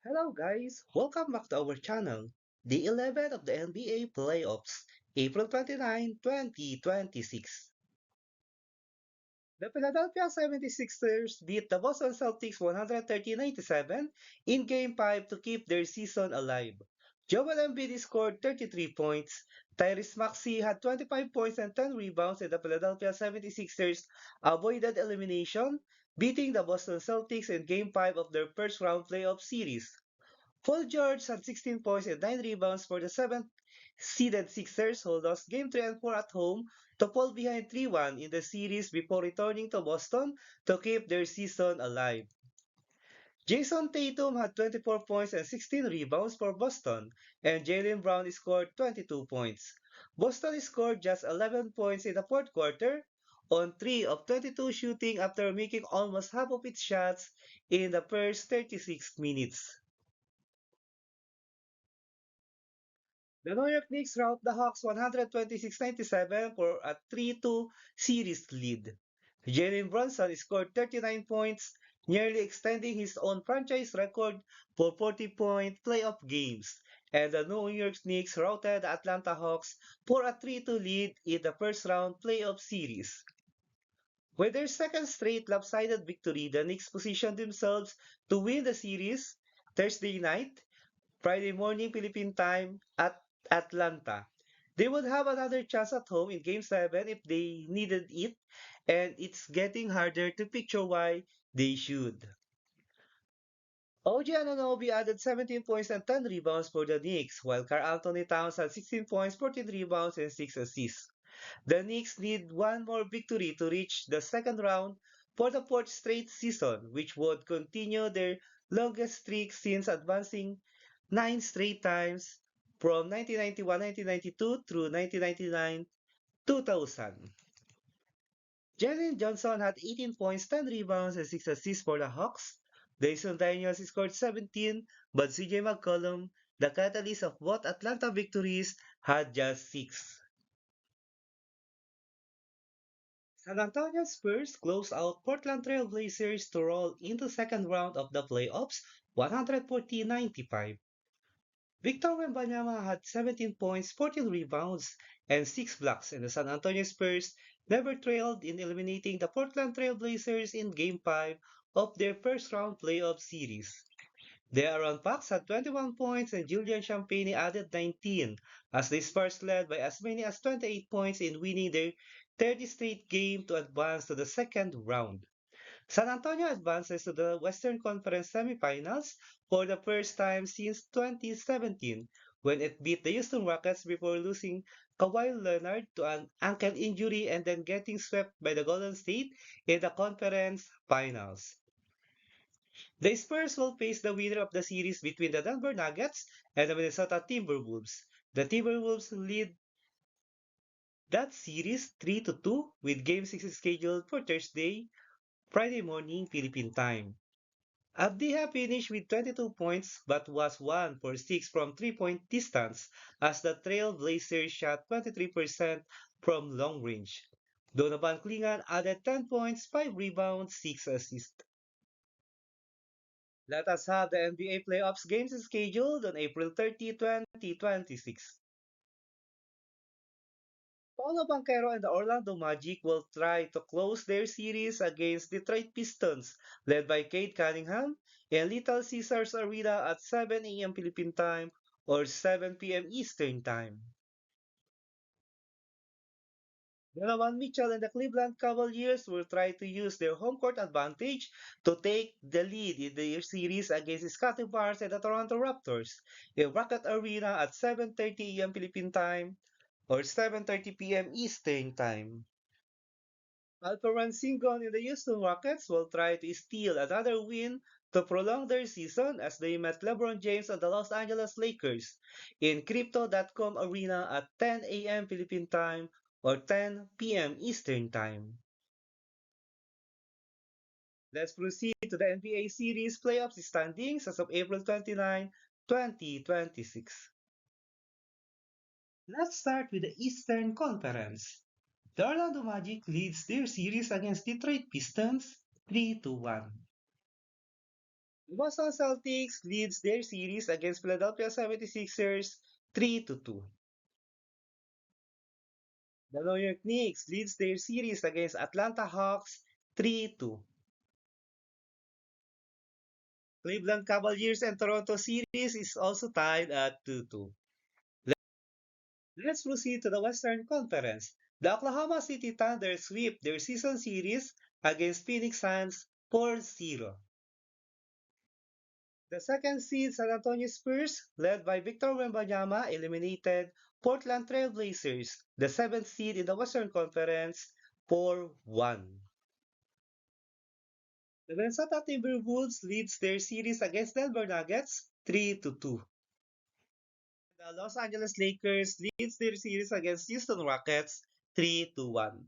Hello guys, welcome back to our channel. The 11th of the NBA playoffs, April 29, 2026. The Philadelphia 76ers beat the Boston Celtics 130-97 in Game 5 to keep their season alive. Joel Embiid scored 33 points. Tyrese Maxey had 25 points and 10 rebounds, and the Philadelphia 76ers avoided elimination, beating the Boston Celtics in Game 5 of their first round playoff series. Paul George had 16 points and 9 rebounds for the 7th seeded Sixers, who lost Game 3 and 4 at home to fall behind 3-1 in the series before returning to Boston to keep their season alive. Jason Tatum had 24 points and 16 rebounds for Boston, and Jaylen Brown scored 22 points. Boston scored just 11 points in the fourth quarter on 3 of 22 shooting after making almost half of its shots in the first 36 minutes. The New York Knicks rout the Hawks 126-97 for a 3-2 series lead. Jalen Brunson scored 39 points, nearly extending his own franchise record for 40-point playoff games. And the New York Knicks routed the Atlanta Hawks for a 3-2 lead in the first round playoff series. With their second straight lopsided victory, the Knicks positioned themselves to win the series Thursday night, Friday morning Philippine time at Atlanta. They would have another chance at home in Game 7 if they needed it, and it's getting harder to picture why they should. OG Anunoby added 17 points and 10 rebounds for the Knicks, while Karl Anthony Towns had 16 points, 14 rebounds, and 6 assists. The Knicks need one more victory to reach the second round for the fourth straight season, which would continue their longest streak since advancing 9 straight times from 1991-1992 through 1999-2000. Jalen Johnson had 18 points, 10 rebounds, and 6 assists for the Hawks. Jason Daniels scored 17, but CJ McCollum, the catalyst of both Atlanta victories, had just 6. San Antonio Spurs closed out Portland Trail Blazers to roll into second round of the playoffs 140-95. Victor Wembanyama had 17 points, 14 rebounds, and 6 blocks, and the San Antonio Spurs never trailed in eliminating the Portland Trail Blazers in Game 5 of their first round playoff series. De'Aaron Fox had 21 points and Julian Champagnie added 19 as the Spurs led by as many as 28 points in winning their 30th straight game to advance to the second round. San Antonio advances to the Western Conference semifinals for the first time since 2017 when it beat the Houston Rockets before losing Kawhi Leonard to an ankle injury and then getting swept by the Golden State in the conference finals. The Spurs will face the winner of the series between the Denver Nuggets and the Minnesota Timberwolves. The Timberwolves lead that series 3-2 with Game 6 scheduled for Thursday, Friday morning Philippine time. Abdiha finished with 22 points but was 1 for 6 from 3-point distance as the Trail Blazers shot 23% from long range. Donovan Klingan added 10 points, 5 rebounds, 6 assists. Let us have the NBA playoffs games scheduled on April 30, 2026. Paolo Banchero and the Orlando Magic will try to close their series against Detroit Pistons, led by Cade Cunningham, in Little Caesars Arena at 7 a.m. Philippine time or 7 p.m. Eastern time. Donovan Mitchell and the Cleveland Cavaliers will try to use their home court advantage to take the lead in their series against Scottie Barnes and the Toronto Raptors in Rocket Arena at 7:30 a.m. Philippine time or 7:30 p.m. Eastern time. Alperen Sengun and the Houston Rockets will try to steal another win to prolong their season as they met LeBron James and the Los Angeles Lakers in Crypto.com Arena at 10 a.m. Philippine time or 10 p.m. Eastern time. Let's proceed to the NBA Series playoffs standings as of April 29, 2026. Let's start with the Eastern Conference. The Orlando Magic leads their series against Detroit Pistons 3-1. The Boston Celtics leads their series against Philadelphia 76ers 3-2. The New York Knicks leads their series against Atlanta Hawks 3-2. Cleveland Cavaliers and Toronto series is also tied at 2-2. Let's proceed to the Western Conference. The Oklahoma City Thunder sweep their season series against Phoenix Suns 4-0. The second seed San Antonio Spurs, led by Victor Wembanyama, eliminated Portland Trail Blazers, the seventh seed in the Western Conference, 4-1. The Minnesota Timberwolves leads their series against Denver Nuggets 3-2. The Los Angeles Lakers leads their series against Houston Rockets 3-1.